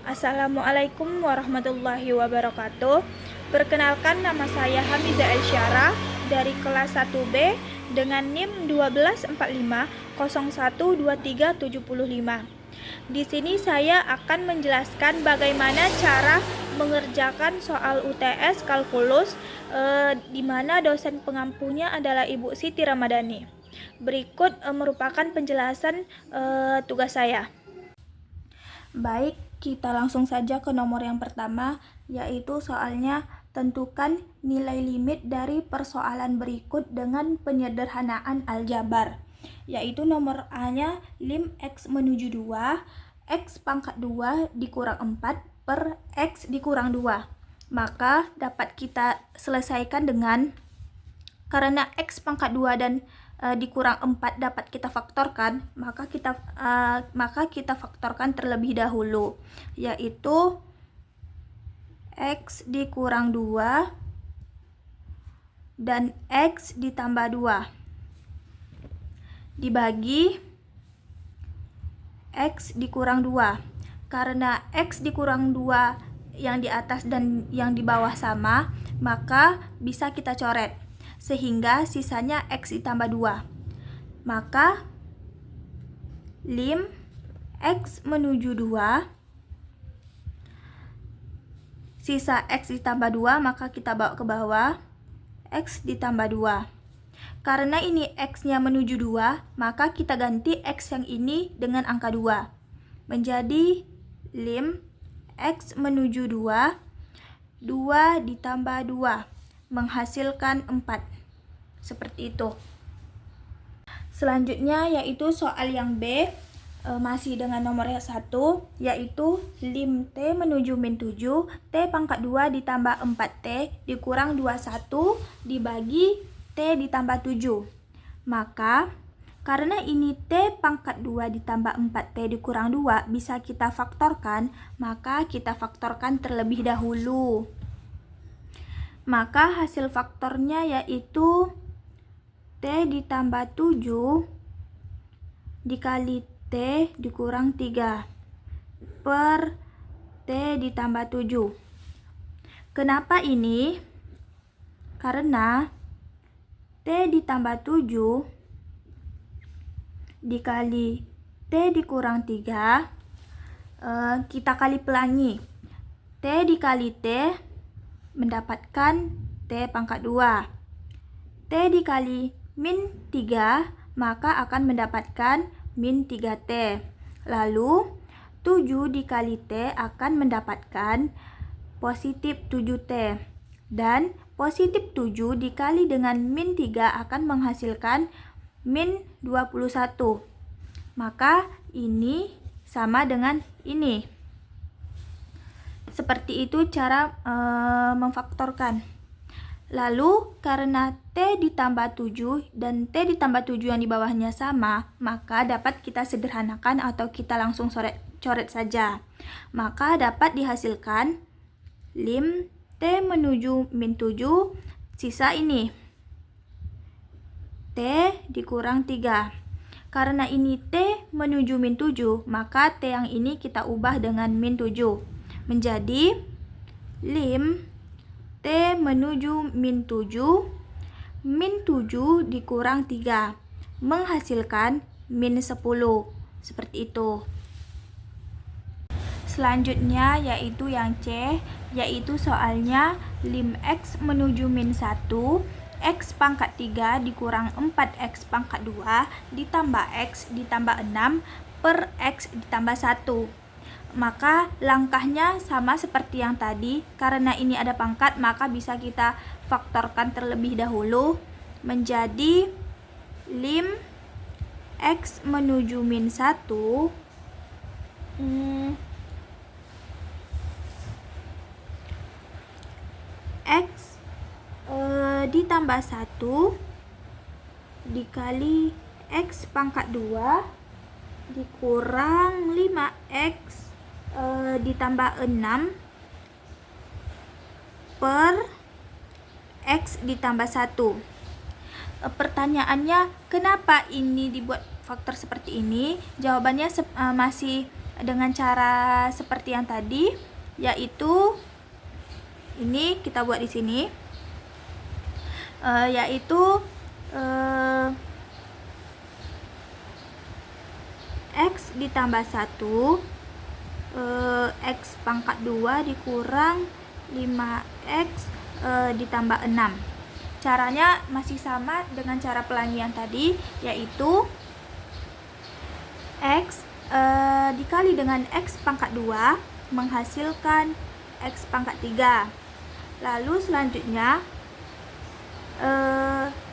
Assalamualaikum warahmatullahi wabarakatuh. Perkenalkan, nama saya Hamiza Elsyara dari kelas 1B dengan NIM 1245012375. Di sini saya akan menjelaskan bagaimana cara mengerjakan soal UTS kalkulus di mana dosen pengampunya adalah Ibu Siti Ramadhani. Berikut merupakan penjelasan tugas saya. Baik, kita langsung saja ke nomor yang pertama, yaitu soalnya tentukan nilai limit dari persoalan berikut dengan penyederhanaan aljabar. Yaitu nomor A-nya lim X menuju 2, X pangkat 2 dikurang 4 per X dikurang 2. Maka dapat kita selesaikan dengan, karena X pangkat 2 dan dikurang 4 dapat kita faktorkan, maka kita faktorkan terlebih dahulu, yaitu X dikurang 2 dan X ditambah 2 dibagi X dikurang 2. Karena X dikurang 2 yang di atas dan yang di bawah sama, maka bisa kita coret sehingga sisanya X ditambah 2. Maka lim X menuju 2, sisa X ditambah 2, maka kita bawa ke bawah, X ditambah 2. Karena ini X-nya menuju 2, maka kita ganti X yang ini dengan angka 2. Menjadi lim X menuju 2, 2 ditambah 2, menghasilkan 4. Seperti itu. Selanjutnya yaitu soal yang B, masih dengan nomor 1, yaitu lim T menuju min 7, T pangkat 2 ditambah 4T dikurang 21 dibagi T ditambah 7. Maka karena ini T pangkat 2 ditambah 4T dikurang 2 bisa kita faktorkan, maka kita faktorkan terlebih dahulu. Maka hasil faktornya yaitu T ditambah 7 dikali T dikurang 3 per T ditambah 7. Kenapa ini? Karena T ditambah 7 dikali T dikurang 3, kita kali pelangi. T dikali T mendapatkan T pangkat 2. T dikali min 3, maka akan mendapatkan min 3T. Lalu 7 dikali T akan mendapatkan positif 7T. Dan positif 7 dikali dengan min 3 akan menghasilkan min 21. Maka ini sama dengan ini. Seperti itu cara memfaktorkan. Lalu karena T ditambah 7 dan T ditambah 7 yang di bawahnya sama, maka dapat kita sederhanakan atau kita langsung coret saja. Maka dapat dihasilkan lim T menuju min 7, sisa ini T dikurang 3. Karena ini T menuju min 7, maka T yang ini kita ubah dengan min 7. Menjadi lim T menuju min 7, min 7 dikurang 3, menghasilkan min 10. Seperti itu. Selanjutnya yaitu yang C, yaitu soalnya lim X menuju min 1, X pangkat 3 dikurang 4X pangkat 2 ditambah X ditambah 6 per X ditambah 1. Maka langkahnya sama seperti yang tadi, karena ini ada pangkat maka bisa kita faktorkan terlebih dahulu menjadi lim X menuju min 1 X ditambah 1 dikali X pangkat 2 dikurang 5X ditambah 6 per X ditambah 1. Pertanyaannya, kenapa ini dibuat faktor seperti ini? Jawabannya masih dengan cara seperti yang tadi, yaitu ini kita buat di sini, yaitu X ditambah 1, X pangkat 2 dikurang 5X ditambah 6. Caranya masih sama dengan cara pelangi yang tadi, yaitu X dikali dengan X pangkat 2 menghasilkan X pangkat 3. Lalu selanjutnya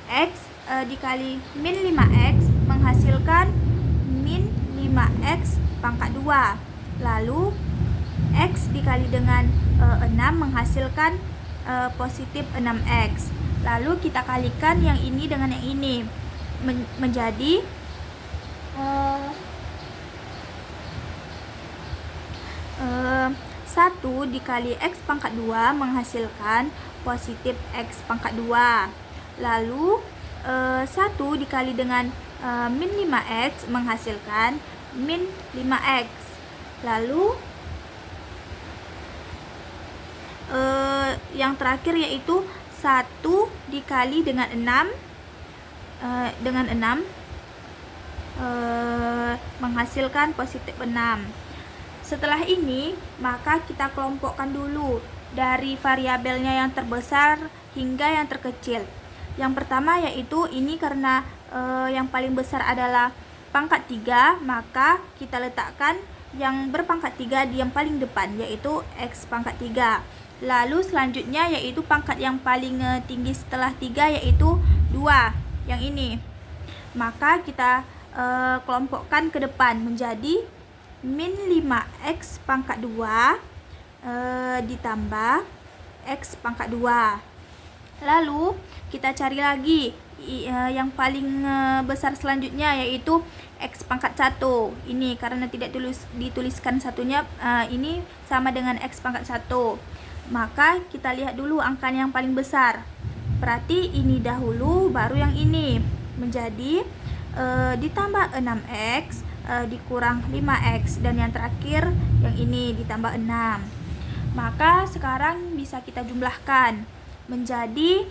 X dikali min 5X menghasilkan min 5X pangkat 2. Lalu X dikali dengan 6 menghasilkan positif 6X. Lalu kita kalikan yang ini dengan yang ini, menjadi 1 dikali X pangkat 2 menghasilkan positif X pangkat 2. Lalu 1 dikali dengan min 5X menghasilkan min 5X. Lalu yang terakhir yaitu 1 dikali dengan 6 menghasilkan positif 6. Setelah ini, maka kita kelompokkan dulu dari variabelnya yang terbesar hingga yang terkecil. Yang pertama yaitu ini karena yang paling besar adalah pangkat 3, maka kita letakkan yang berpangkat 3 di yang paling depan, yaitu X pangkat 3. Lalu selanjutnya yaitu pangkat yang paling tinggi setelah 3, yaitu 2, yang ini. Maka kita kelompokkan ke depan menjadi min 5X pangkat 2 ditambah X pangkat 2. Lalu kita cari lagi yang paling besar selanjutnya, yaitu X pangkat 1. Ini karena tidak dituliskan satunya, ini sama dengan X pangkat 1. Maka kita lihat dulu angkanya yang paling besar. Berarti ini dahulu baru yang ini, menjadi ditambah 6X dikurang 5X, dan yang terakhir yang ini ditambah 6. Maka sekarang bisa kita jumlahkan menjadi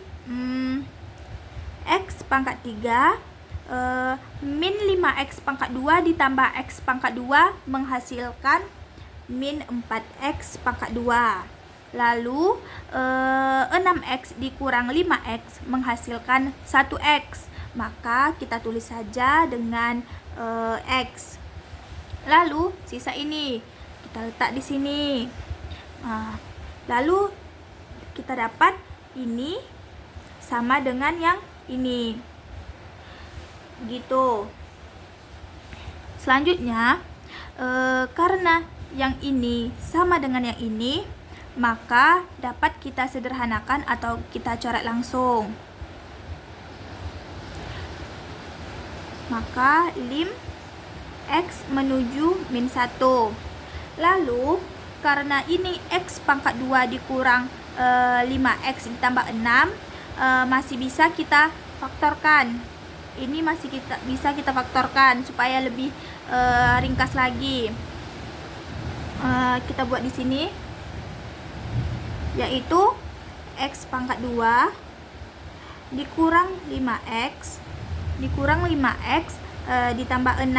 X pangkat 3 min 5X pangkat 2 ditambah X pangkat 2 menghasilkan min 4X pangkat 2. Lalu 6X dikurang 5X menghasilkan 1X. Maka kita tulis saja dengan X. Lalu sisa ini kita letak di sini. Lalu kita dapat ini sama dengan yang ini, gitu. Selanjutnya karena yang ini sama dengan yang ini, maka dapat kita sederhanakan atau kita coret langsung. Maka lim X menuju min 1. Lalu karena ini X pangkat 2 dikurang 5X ditambah 6, masih bisa kita faktorkan. Ini masih bisa kita faktorkan supaya lebih ringkas lagi. Kita buat di sini, yaitu X pangkat 2 dikurang 5X dikurang 5X ditambah 6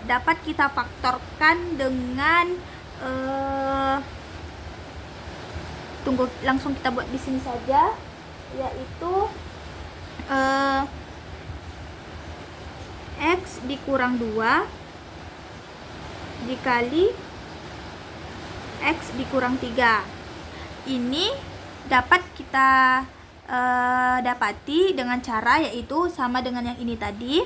dapat kita faktorkan dengan langsung kita buat di sini saja, yaitu X dikurang 2 dikali X dikurang 3. Ini dapat kita dapati dengan cara yaitu sama dengan yang ini tadi,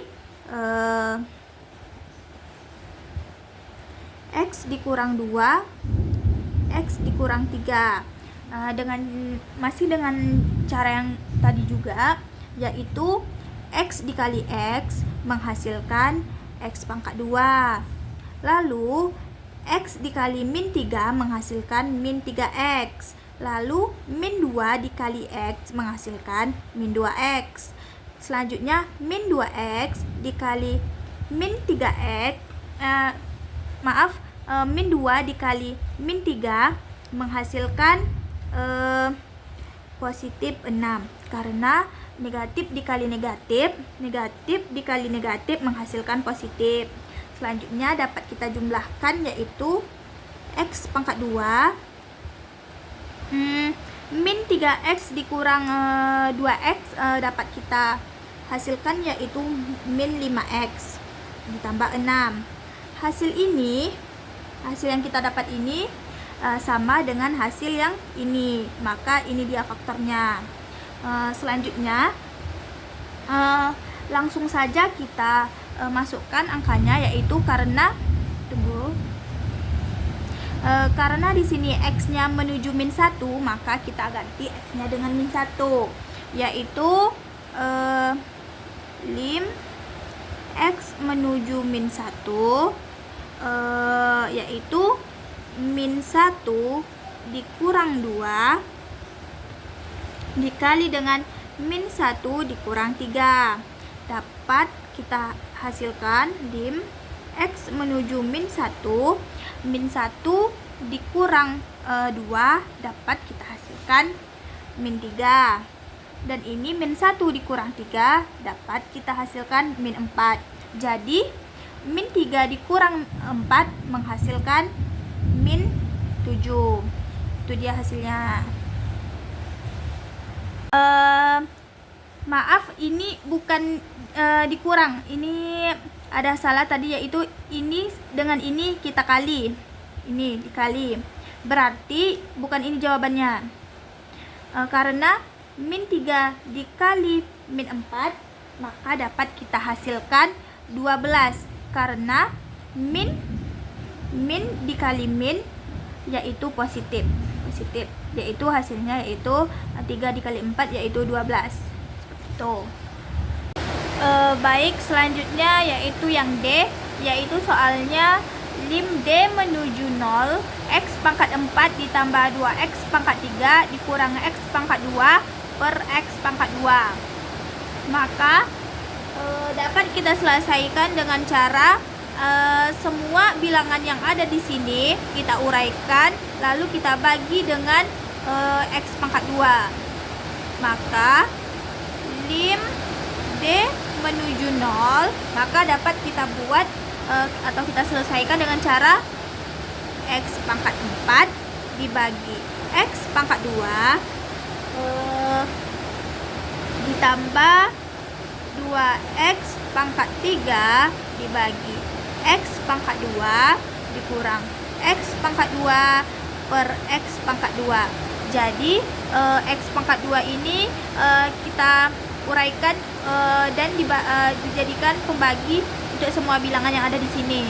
X dikurang 2 X dikurang 3, masih dengan cara yang tadi juga, yaitu X dikali X menghasilkan X pangkat 2. Lalu X dikali min 3 menghasilkan min 3X. Lalu min 2 dikali X menghasilkan min 2X. Selanjutnya min 2X dikali min 3X min 2 dikali min 3 menghasilkan positif 6, karena negatif dikali negatif, negatif dikali negatif menghasilkan positif. Selanjutnya dapat kita jumlahkan, yaitu X pangkat 2 min 3X dikurang 2X dapat kita hasilkan, yaitu min 5X ditambah 6. Hasil yang kita dapat ini sama dengan hasil yang ini, maka ini dia faktornya. Selanjutnya langsung saja kita masukkan angkanya, yaitu karena di sini X-nya menuju min 1, maka kita ganti X-nya dengan min 1, yaitu lim X menuju min 1 yaitu min 1 dikurang 2 dikali dengan min 1 dikurang 3. Dapat kita hasilkan lim X menuju min 1, min 1 dikurang 2 dapat kita hasilkan min 3. Dan ini min 1 dikurang 3 dapat kita hasilkan min 4. Jadi min 3 dikurang 4 menghasilkan min 7. Itu dia hasilnya. Maaf, ini bukan dikurang, ini ada salah tadi, yaitu ini dengan ini kita kali, ini dikali, berarti bukan ini jawabannya. Karena min 3 dikali min 4 maka dapat kita hasilkan 12, karena min dikali min yaitu positif, yaitu hasilnya yaitu 3 dikali 4 yaitu 12. Seperti itu. Baik, selanjutnya yaitu yang D, yaitu soalnya lim D menuju 0, X pangkat 4 ditambah 2X pangkat 3 dikurang X pangkat 2 per X pangkat 2. Maka dapat kita selesaikan dengan cara semua bilangan yang ada di sini kita uraikan, lalu kita bagi dengan X pangkat 2. Maka lim D menuju 0 maka dapat kita buat atau kita selesaikan dengan cara X pangkat 4 dibagi X pangkat 2 ditambah 2X pangkat 3 dibagi X pangkat 2 dikurang X pangkat 2 per X pangkat 2. Jadi X pangkat 2 ini kita uraikan dan dijadikan pembagi untuk semua bilangan yang ada di sini.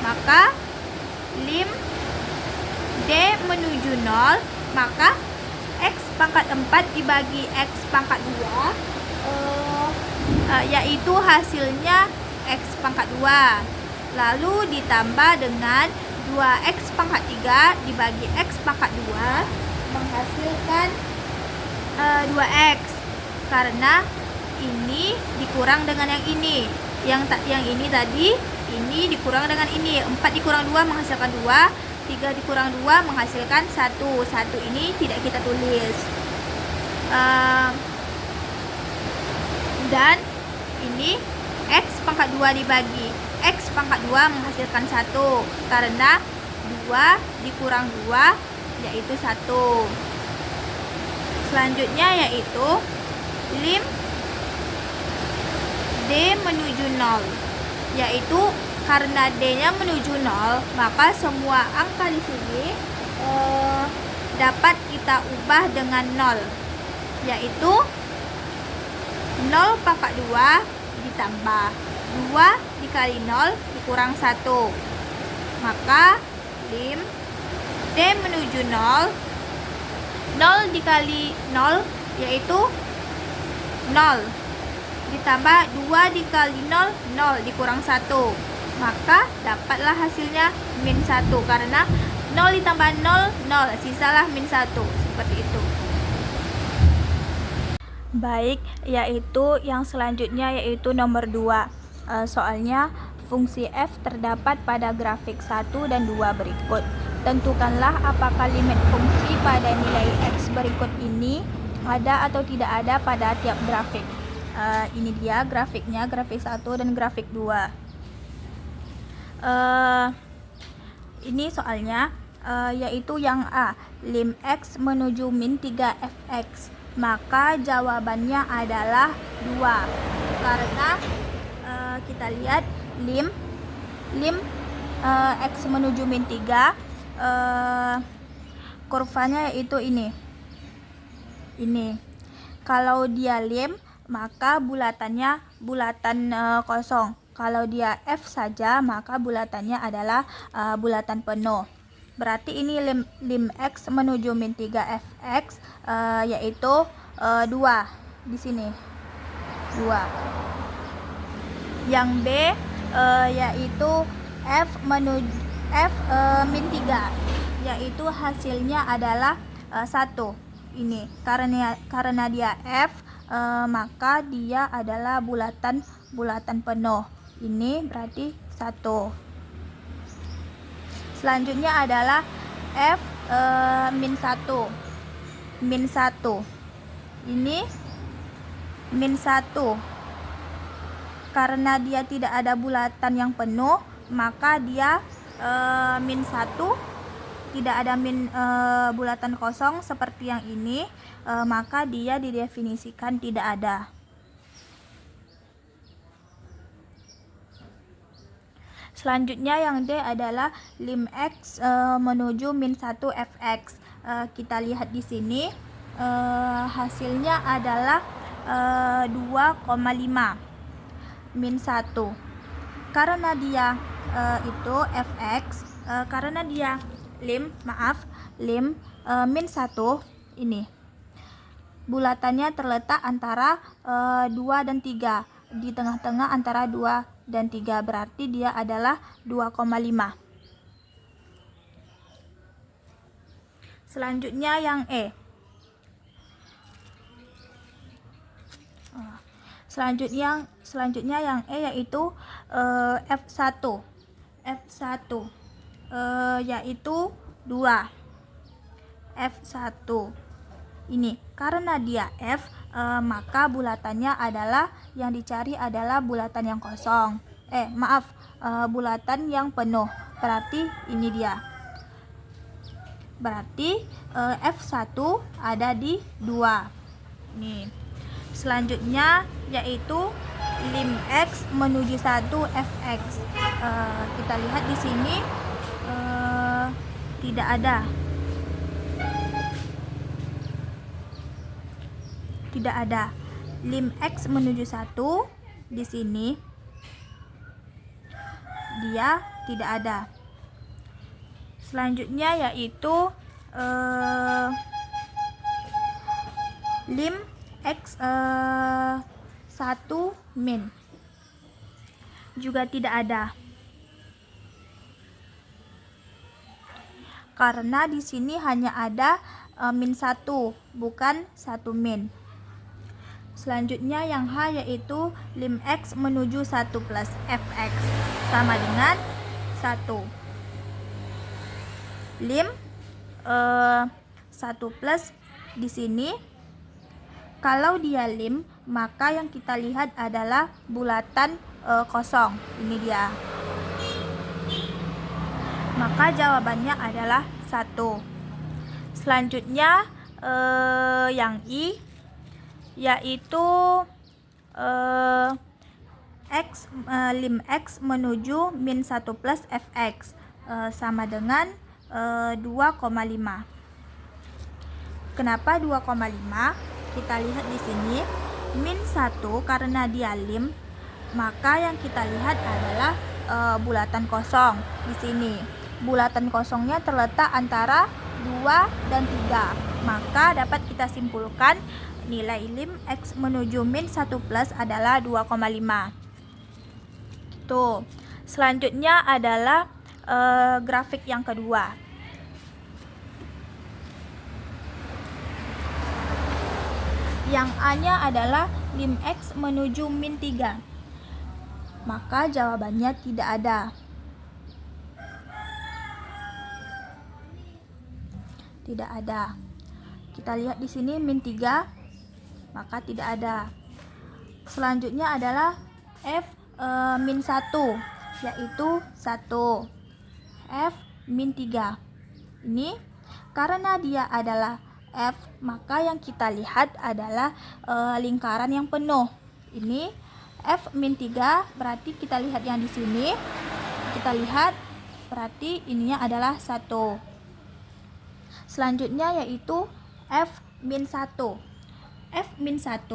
Maka lim D menuju 0 maka X pangkat 4 dibagi X pangkat 2 yaitu hasilnya X pangkat 2, lalu ditambah dengan 2X pangkat 3 dibagi X pangkat 2 menghasilkan 2X, karena ini dikurang dengan yang ini, yang ini tadi ini dikurang dengan ini. 4 dikurang 2 menghasilkan 2, 3 dikurang 2 menghasilkan 1. 1 ini tidak kita tulis. Dan ini X pangkat 2 dibagi X pangkat 2 menghasilkan 1, karena 2 dikurang 2 yaitu 1. Selanjutnya yaitu lim D menuju 0, yaitu karena D nya menuju 0 maka semua angka di sini dapat kita ubah dengan 0, yaitu 0 pangkat 2 ditambah 2 dikali 0 dikurang 1. Maka lim D menuju 0, 0 dikali 0 yaitu 0 ditambah 2 dikali 0, 0 dikurang 1. Maka dapatlah hasilnya min 1, karena 0 ditambah 0, 0, sisalah min 1. Seperti itu. Baik, yaitu yang selanjutnya yaitu nomor 2. Soalnya fungsi f terdapat pada grafik 1 dan 2 berikut. Tentukanlah apakah limit fungsi pada nilai x berikut ini ada atau tidak ada pada tiap grafik. Ini dia grafiknya, grafik 1 dan grafik 2. Ini soalnya, yaitu yang A, lim x menuju min 3 fx. Maka jawabannya adalah 2. Karena kita lihat lim x menuju min 3, kurvanya yaitu ini. Kalau dia lim, maka bulatannya bulatan kosong. Kalau dia f saja, maka bulatannya adalah bulatan penuh. Berarti ini lim x menuju min 3 fx, yaitu 2 di sini. 2. Yang B yaitu f min 3, yaitu hasilnya adalah 1. Ini karena dia f, maka dia adalah bulatan penuh. Ini berarti 1. Selanjutnya adalah f min 1. Ini min 1. Karena dia tidak ada bulatan yang penuh, maka dia min 1. Tidak ada bulatan kosong seperti yang ini, maka dia didefinisikan tidak ada. Selanjutnya yang D adalah lim x menuju min 1 fx. Kita lihat di sini, hasilnya adalah 2,5 min 1. Karena dia itu fx, karena dia lim min 1, ini bulatannya terletak antara 2 dan 3, di tengah-tengah antara 2 dan 3, berarti dia adalah 2,5. Selanjutnya yang E. Selanjutnya yang E yaitu F1. Yaitu 2. F1. Ini karena dia F, maka bulatannya adalah yang dicari adalah bulatan yang kosong. Bulatan yang penuh. Berarti ini dia. Berarti F1 ada di 2. Nih. Selanjutnya yaitu lim x menuju 1 fx. Kita lihat di sini tidak ada. Lim x menuju 1 di sini dia tidak ada. Selanjutnya yaitu lim x 1 min juga tidak ada. Karena di sini hanya ada min 1, bukan 1 min. Selanjutnya yang H yaitu lim x menuju 1 plus fx sama dengan 1. Lim 1 plus di sini, kalau dia lim, maka yang kita lihat adalah bulatan kosong. Ini dia. Maka jawabannya adalah 1. Selanjutnya yang I yaitu lim x menuju min 1 plus fx sama dengan 2,5. Kenapa 2,5? Kita lihat di sini min 1 karena dia lim, maka yang kita lihat adalah bulatan kosong. Di sini bulatan kosongnya terletak antara 2 dan 3, maka dapat kita simpulkan nilai lim x menuju min 1 plus adalah 2,5. Tuh. Selanjutnya adalah grafik yang kedua. Yang A-nya adalah lim x menuju min 3. maka jawabannya tidak ada. Tidak ada. Kita lihat di sini min 3, maka tidak ada. Selanjutnya adalah F min 1, yaitu 1. F min 3. Ini karena dia adalah F, maka yang kita lihat adalah lingkaran yang penuh. Ini F min 3, berarti kita lihat yang di sini. Kita lihat, berarti ininya adalah 1. Selanjutnya yaitu F min 1. F min 1,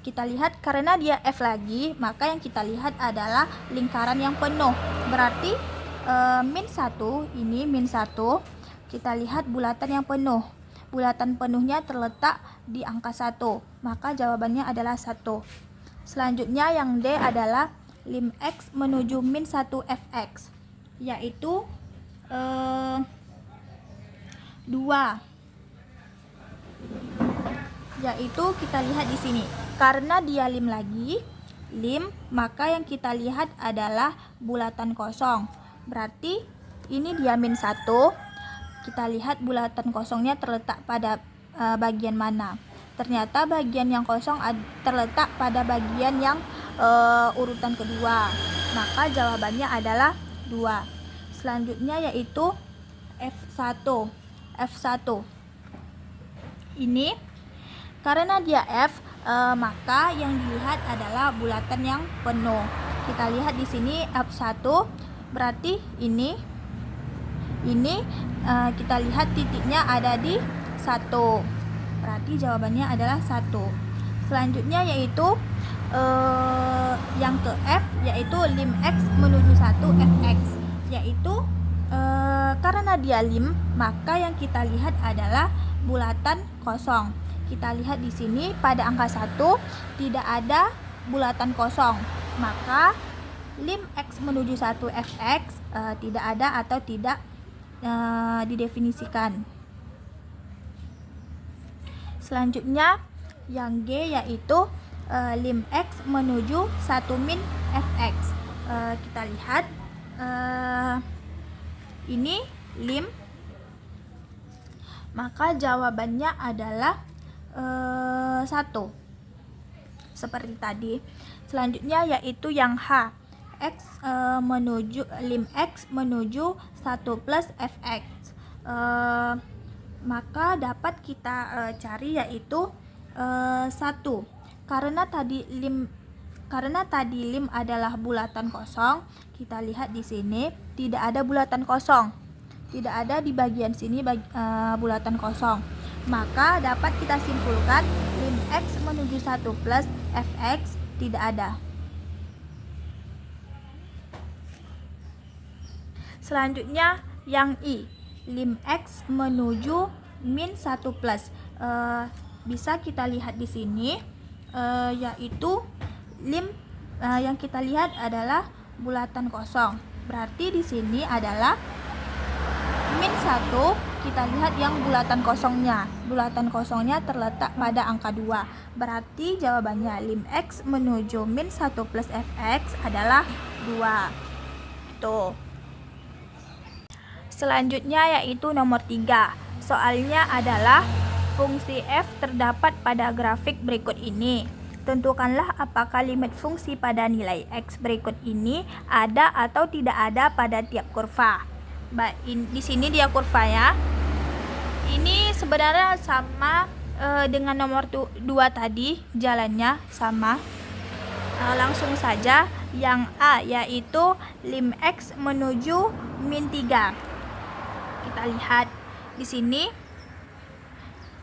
kita lihat karena dia F lagi, maka yang kita lihat adalah lingkaran yang penuh. Berarti min 1, ini min 1, kita lihat bulatan yang penuh. Bulatan penuhnya terletak di angka 1, maka jawabannya adalah 1. Selanjutnya yang D adalah lim X menuju min 1 Fx, yaitu 2. Yaitu kita lihat di sini. Karena dia lim lagi, maka yang kita lihat adalah bulatan kosong. Berarti ini dia min 1. Kita lihat bulatan kosongnya terletak pada bagian mana. Ternyata bagian yang kosong terletak pada bagian yang urutan kedua. Maka jawabannya adalah 2. Selanjutnya yaitu F1. Ini karena dia F, maka yang dilihat adalah bulatan yang penuh. Kita lihat di sini F1, berarti ini kita lihat titiknya ada di 1. Berarti jawabannya adalah 1. Selanjutnya yaitu yang ke F, yaitu lim X menuju 1 Fx, yaitu karena dia lim, maka yang kita lihat adalah bulatan kosong. Kita lihat di sini pada angka 1 tidak ada bulatan kosong, maka lim X menuju 1 Fx tidak ada atau tidak didefinisikan. Selanjutnya yang G yaitu lim X menuju 1 min Fx. Kita lihat ini lim, maka jawabannya adalah 1 seperti tadi. Selanjutnya yaitu yang H, lim X menuju 1 plus Fx. Maka dapat kita cari yaitu 1. Karena tadi lim adalah bulatan kosong, kita lihat di sini tidak ada bulatan kosong. Tidak ada di bagian sini bulatan kosong. Maka dapat kita simpulkan lim X menuju 1 plus Fx tidak ada. Selanjutnya yang I, lim X menuju min 1 plus. Bisa kita lihat di sini yaitu lim yang kita lihat adalah bulatan kosong. Berarti di sini adalah min 1, kita lihat yang bulatan kosongnya. Bulatan kosongnya terletak pada angka 2. Berarti jawabannya lim X menuju min 1 plus Fx adalah 2. Tuh. Selanjutnya yaitu nomor 3. Soalnya adalah fungsi f terdapat pada grafik berikut ini. Tentukanlah apakah limit fungsi pada nilai x berikut ini ada atau tidak ada pada tiap kurva. Di sini dia kurvanya. Ini sebenarnya sama dengan nomor 2 tadi, jalannya sama. Langsung saja yang A yaitu lim x menuju min 3. Kita lihat di sini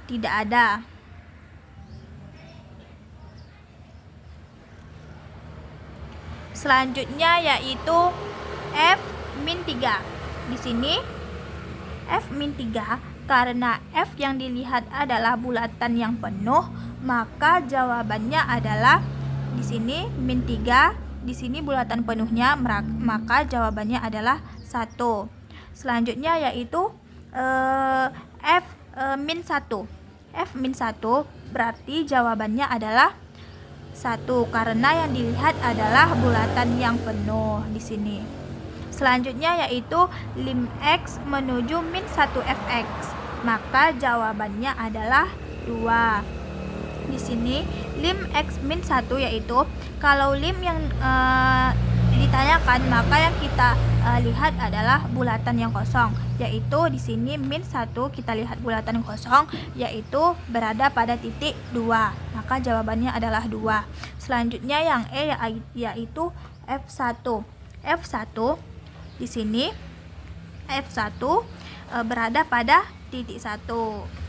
tidak ada. Selanjutnya yaitu f min 3. Di sini f min 3 karena f yang dilihat adalah bulatan yang penuh, maka jawabannya adalah di sini min 3, di sini bulatan penuhnya, maka jawabannya adalah 1. Selanjutnya yaitu f min 1. F min 1 berarti jawabannya adalah 1 karena yang dilihat adalah bulatan yang penuh di sini. Selanjutnya yaitu lim X menuju min 1 fx. Maka jawabannya adalah 2. Di sini lim X min 1 yaitu kalau lim yang ditanyakan, maka yang kita lihat adalah bulatan yang kosong, yaitu di sini min 1 kita lihat bulatan yang kosong, yaitu berada pada titik 2, maka jawabannya adalah 2. Selanjutnya yang E yaitu F1. F1 di sini F1 berada pada titik 1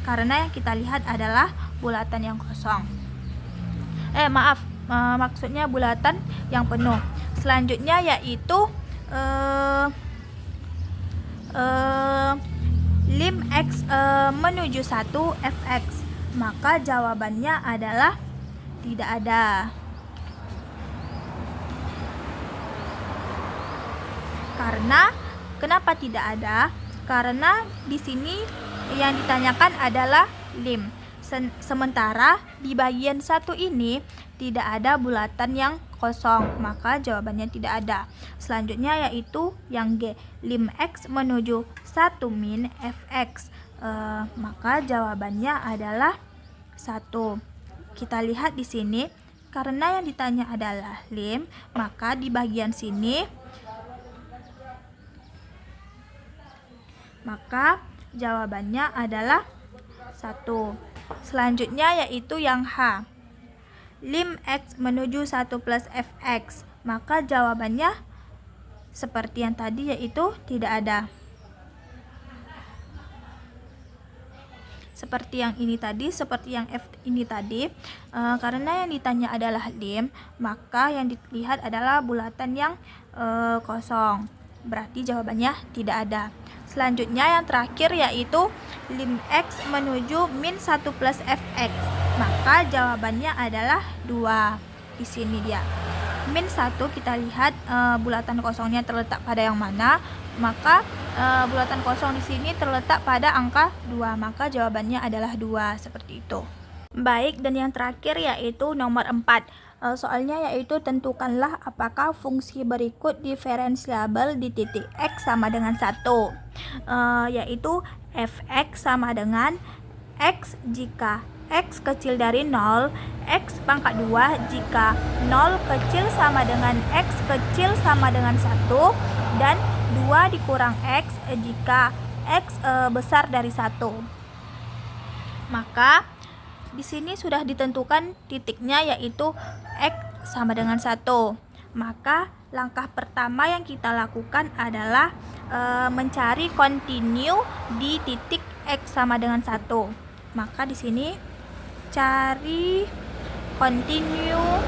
karena yang kita lihat adalah bulatan yang kosong. Maksudnya bulatan yang penuh. Selanjutnya yaitu lim X menuju 1 fx. Maka jawabannya adalah tidak ada. Kenapa tidak ada? Karena di sini yang ditanyakan adalah lim. Sementara di bagian 1 ini tidak ada bulatan yang kosong, maka jawabannya tidak ada. Selanjutnya yaitu yang G, lim X menuju 1 min fx. Maka jawabannya adalah 1. Kita lihat di sini, karena yang ditanya adalah lim, maka di bagian sini maka jawabannya adalah 1. Selanjutnya yaitu yang H, lim X menuju 1 plus fx. Maka jawabannya seperti yang tadi, yaitu tidak ada. Seperti yang ini tadi, seperti yang F ini tadi, karena yang ditanya adalah lim, maka yang dilihat adalah bulatan yang kosong, berarti jawabannya tidak ada. Selanjutnya yang terakhir yaitu lim X menuju min 1 plus fx. Maka jawabannya adalah 2. Di sini dia. Min 1 kita lihat bulatan kosongnya terletak pada yang mana? Maka bulatan kosong di sini terletak pada angka 2. Maka jawabannya adalah 2, seperti itu. Baik, dan yang terakhir yaitu nomor 4. Soalnya yaitu tentukanlah apakah fungsi berikut diferensiabel di titik X sama dengan 1. Yaitu fx sama dengan X jika X kecil dari 0, X pangkat 2 jika 0 kecil sama dengan X kecil sama dengan 1, dan 2 dikurang X jika X besar dari 1. Maka di sini sudah ditentukan titiknya yaitu X sama dengan 1. Maka langkah pertama yang kita lakukan adalah mencari kontinu di titik X sama dengan 1. Maka di sini cari kontinu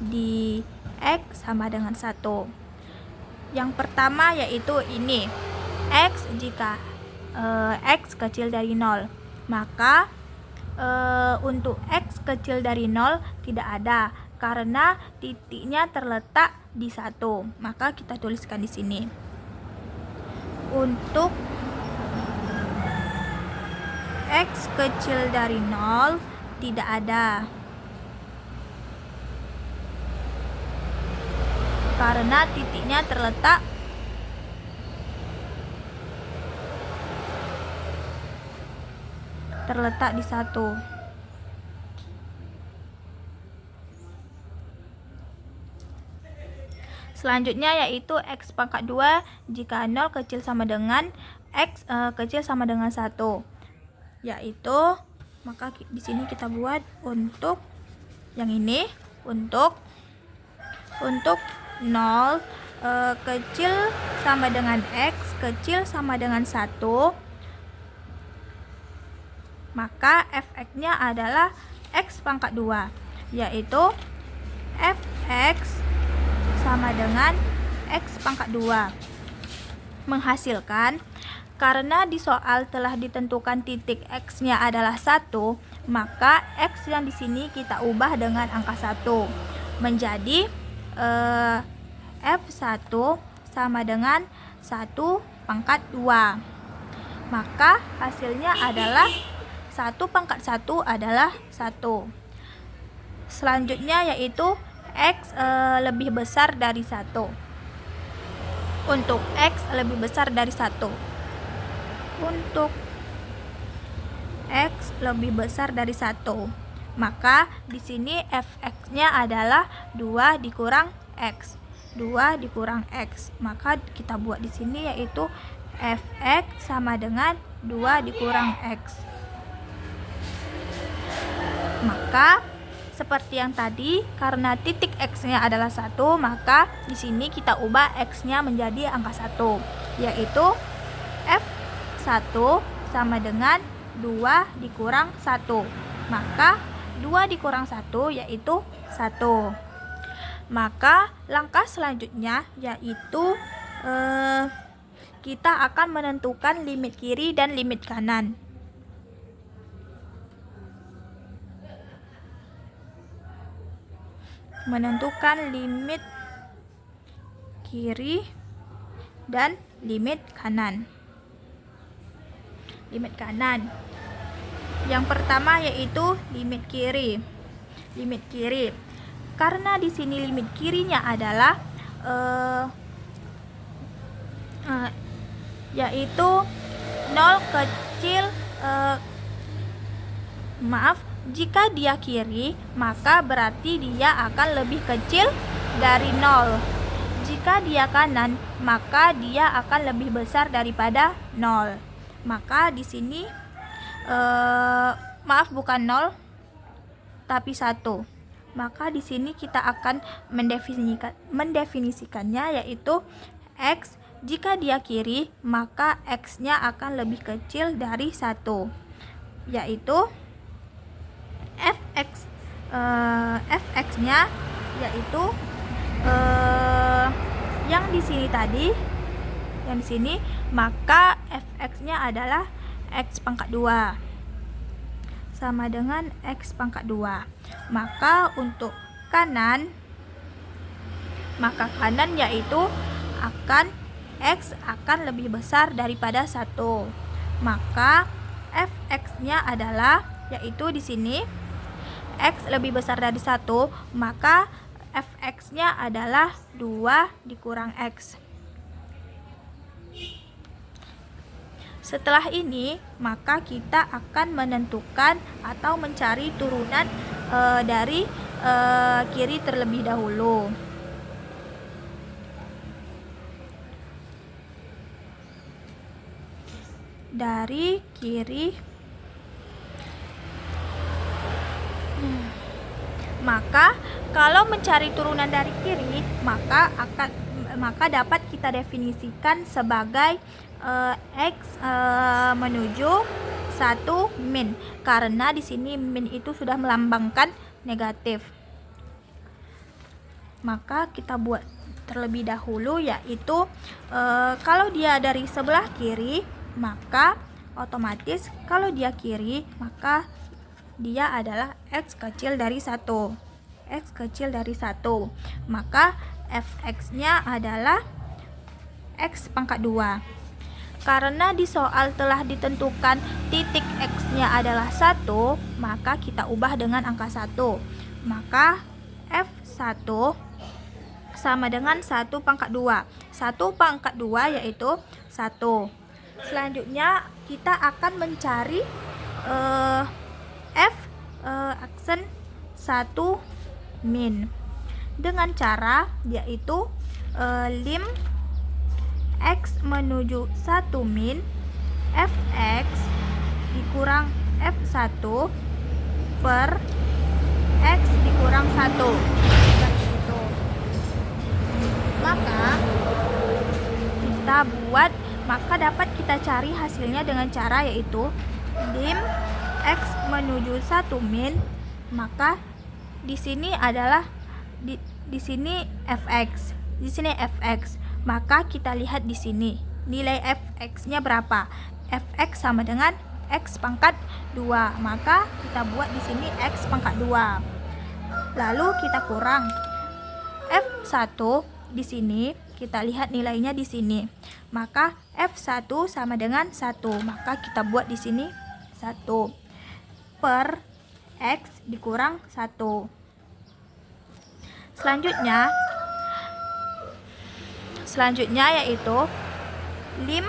di X sama dengan 1. Yang pertama yaitu ini, X jika X kecil dari 0. Maka untuk X kecil dari 0 tidak ada karena titiknya terletak di 1. Maka kita tuliskan di sini. Untuk X kecil dari 0 tidak ada karena titiknya terletak di 1. Selanjutnya yaitu X pangkat 2 jika 0 kecil sama dengan X kecil sama dengan 1. Yaitu maka di sini kita buat untuk yang ini, untuk 0 kecil sama dengan X kecil sama dengan 1, maka fx-nya adalah X pangkat 2, yaitu fx sama dengan X pangkat 2. Menghasilkan, karena di soal telah ditentukan titik X-nya adalah 1, maka X yang di sini kita ubah dengan angka 1 menjadi F1 sama dengan 1 pangkat 2. Maka hasilnya adalah 1 pangkat 1 adalah 1. Selanjutnya yaitu X lebih besar dari 1. Untuk X lebih besar dari 1. Untuk X lebih besar dari 1. Maka di sini fx-nya adalah 2 dikurang X. 2 dikurang X. Maka kita buat di sini yaitu fx sama dengan 2 dikurang X. Maka seperti yang tadi, karena titik X-nya adalah 1, maka di sini kita ubah X-nya menjadi angka 1, yaitu F1 sama dengan 2 dikurang 1. Maka 2 dikurang 1 yaitu 1. Maka langkah selanjutnya yaitu kita akan menentukan limit kiri dan limit kanan. Menentukan limit kiri dan limit kanan. Limit kanan. Yang pertama yaitu limit kiri. Limit kiri. Karena di sini limit kirinya adalah yaitu 0 kecil jika dia kiri, maka berarti dia akan lebih kecil dari 0. Jika dia kanan, maka dia akan lebih besar daripada 0. Maka di sini bukan 0 tapi 1. Maka di sini kita akan mendefinisikannya yaitu X jika dia kiri, maka X-nya akan lebih kecil dari 1, yaitu fx-nya yaitu yang di sini tadi, yang di sini, maka fx-nya adalah x pangkat 2 sama dengan x pangkat 2. Maka untuk kanan, yaitu x akan lebih besar daripada 1. Maka fx-nya adalah yaitu di sini X lebih besar dari 1, maka fx-nya adalah 2 dikurang X. Setelah ini, maka kita akan menentukan atau mencari turunan dari kiri terlebih dahulu. Dari kiri. Maka kalau mencari turunan dari kiri, maka dapat kita definisikan sebagai X menuju 1 min, karena di sini min itu sudah melambangkan negatif. Maka kita buat terlebih dahulu yaitu kalau dia dari sebelah kiri, maka otomatis kalau dia kiri, maka dia adalah X kecil dari 1. X kecil dari 1. Maka fx-nya adalah X pangkat 2. Karena di soal telah ditentukan titik X-nya adalah 1, maka kita ubah dengan angka 1. Maka F1 sama dengan 1 pangkat 2. 1 pangkat 2 yaitu 1. Selanjutnya kita akan mencari F aksen 1 min dengan cara yaitu lim X menuju 1 min fx dikurang f1 per x dikurang 1. Seperti itu. Maka dapat kita cari hasilnya dengan cara yaitu lim X menuju 1 min, maka di sini adalah di sini fx. Di sini fx. Maka kita lihat di sini nilai fx-nya berapa? Fx sama dengan x pangkat 2. Maka kita buat di sini x pangkat 2. Lalu kita kurang f1 di sini, kita lihat nilainya di sini. Maka f1 sama dengan 1. Maka kita buat di sini 1. per X dikurang 1. Selanjutnya yaitu lim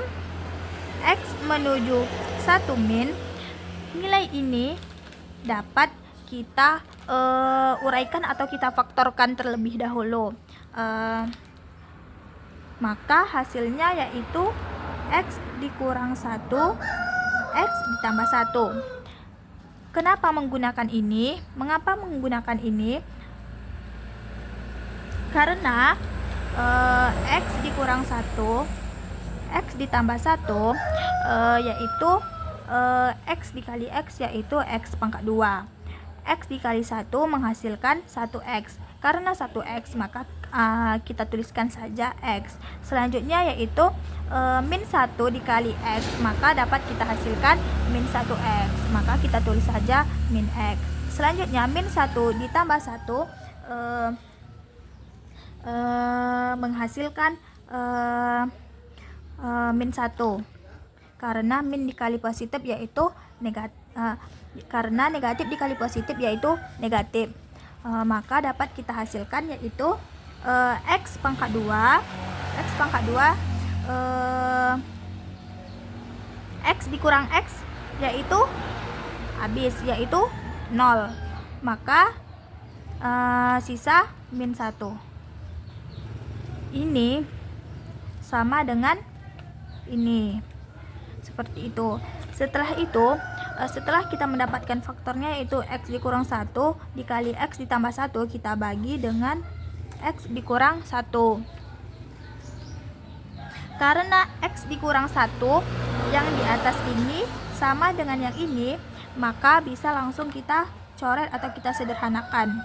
X menuju 1 min. Nilai ini dapat kita uraikan atau kita faktorkan terlebih dahulu. Maka hasilnya yaitu X dikurang 1, X ditambah 1. Kenapa menggunakan ini? Mengapa menggunakan ini? Karena X dikurang 1, X ditambah 1 yaitu X dikali X yaitu X pangkat 2. X dikali 1 menghasilkan 1X. Karena 1X maka kita tuliskan saja X. Selanjutnya yaitu min 1 dikali X, maka dapat kita hasilkan min 1X. Maka kita tulis saja min X. Selanjutnya min 1 ditambah 1 menghasilkan min 1. Karena min dikali positif yaitu negatif. Karena negatif dikali positif yaitu negatif. Maka dapat kita hasilkan yaitu X pangkat 2 X dikurang X yaitu habis yaitu 0. Maka sisa min 1. Ini sama dengan ini. Seperti itu. Setelah kita mendapatkan faktornya yaitu X dikurang 1 dikali X ditambah 1, kita bagi dengan X dikurang 1. Karena X dikurang 1 yang di atas ini sama dengan yang ini, maka bisa langsung kita coret atau kita sederhanakan.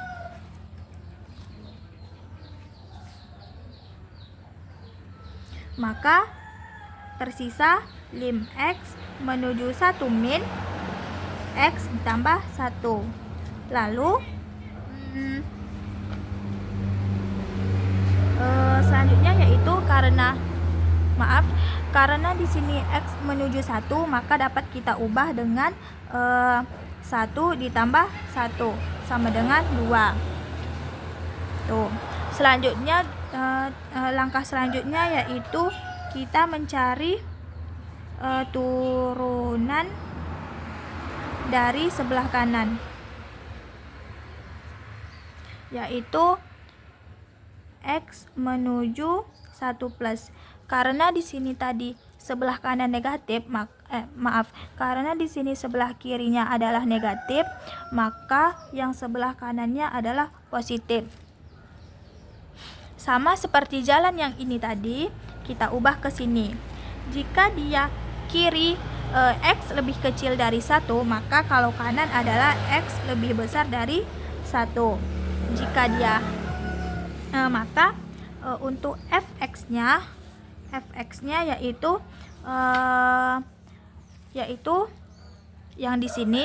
Maka tersisa lim X menuju 1 min X ditambah 1. Lalu selanjutnya yaitu karena di sini X menuju 1, maka dapat kita ubah dengan 1 ditambah 1 sama dengan 2. Tuh. Selanjutnya langkah selanjutnya yaitu kita mencari turunan dari sebelah kanan, yaitu X menuju 1 plus. Karena di sini tadi sebelah kanan negatif, karena di sini sebelah kirinya adalah negatif, maka yang sebelah kanannya adalah positif. Sama seperti jalan yang ini tadi, kita ubah ke sini. Jika dia kiri X lebih kecil dari 1, maka kalau kanan adalah X lebih besar dari 1. Jika dia maka untuk fx-nya yaitu yang di sini,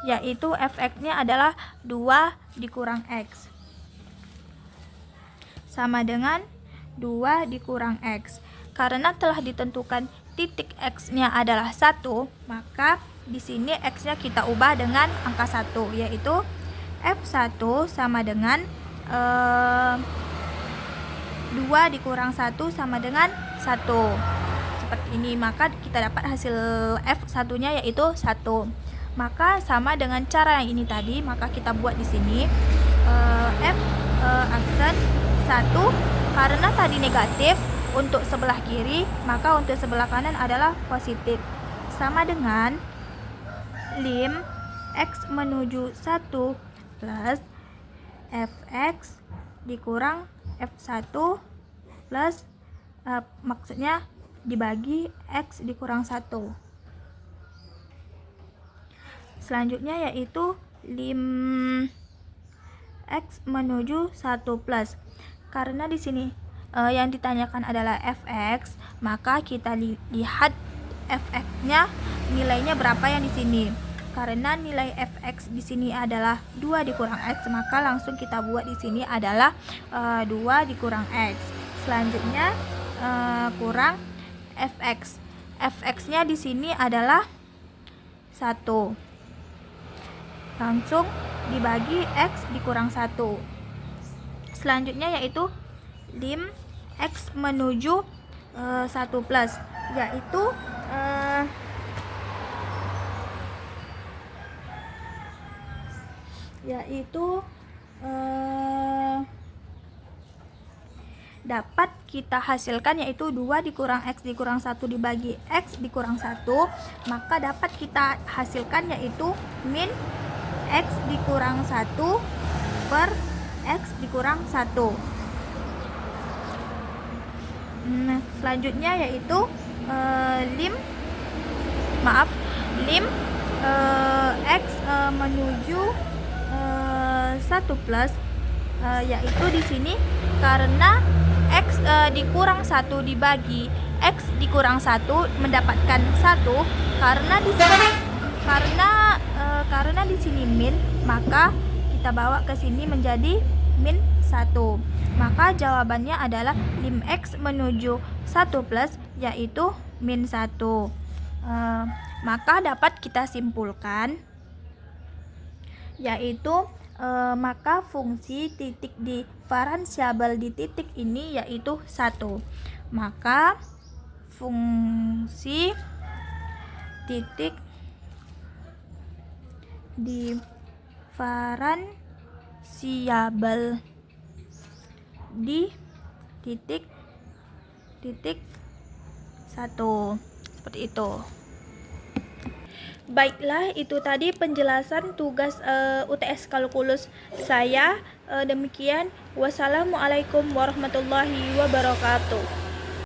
yaitu fx-nya adalah 2 dikurang X sama dengan 2 dikurang X. Karena telah ditentukan titik X-nya adalah 1, maka di sini X-nya kita ubah dengan angka 1, yaitu F1 sama dengan 2 dikurang 1 sama dengan 1. Seperti ini, maka kita dapat hasil F1-nya yaitu 1. Maka sama dengan cara yang ini tadi, maka kita buat di sini F aksen 1, karena tadi negatif untuk sebelah kiri, maka untuk sebelah kanan adalah positif. Sama dengan lim X menuju 1 plus Fx dikurang F1 plus maksudnya dibagi X dikurang 1. Selanjutnya yaitu lim X menuju 1 plus. Karena di sini yang ditanyakan adalah fx, maka kita lihat fx-nya nilainya berapa yang di sini. Karena nilai fx di sini adalah 2 dikurang x, maka langsung kita buat di sini adalah 2 dikurang x. Selanjutnya kurang fx. Fx-nya di sini adalah 1. langsung dibagi X dikurang 1. Selanjutnya yaitu lim X menuju 1 plus, yaitu dapat kita hasilkan yaitu 2 dikurang X dikurang 1 dibagi X dikurang 1, maka dapat kita hasilkan yaitu min X dikurang 1 per X dikurang 1. Selanjutnya yaitu lim X menuju 1 plus, yaitu di sini karena X dikurang 1 dibagi X dikurang 1 mendapatkan 1, karena di sini min, maka kita bawa ke sini menjadi min 1. Maka jawabannya adalah lim X menuju 1 plus yaitu min 1. Maka dapat kita simpulkan yaitu maka fungsi titik diferensiabel di titik ini yaitu 1. Maka fungsi titik diferensiabel di titik 1 seperti itu. Baiklah, itu tadi penjelasan tugas UTS kalkulus saya. Demikian, wassalamualaikum warahmatullahi wabarakatuh.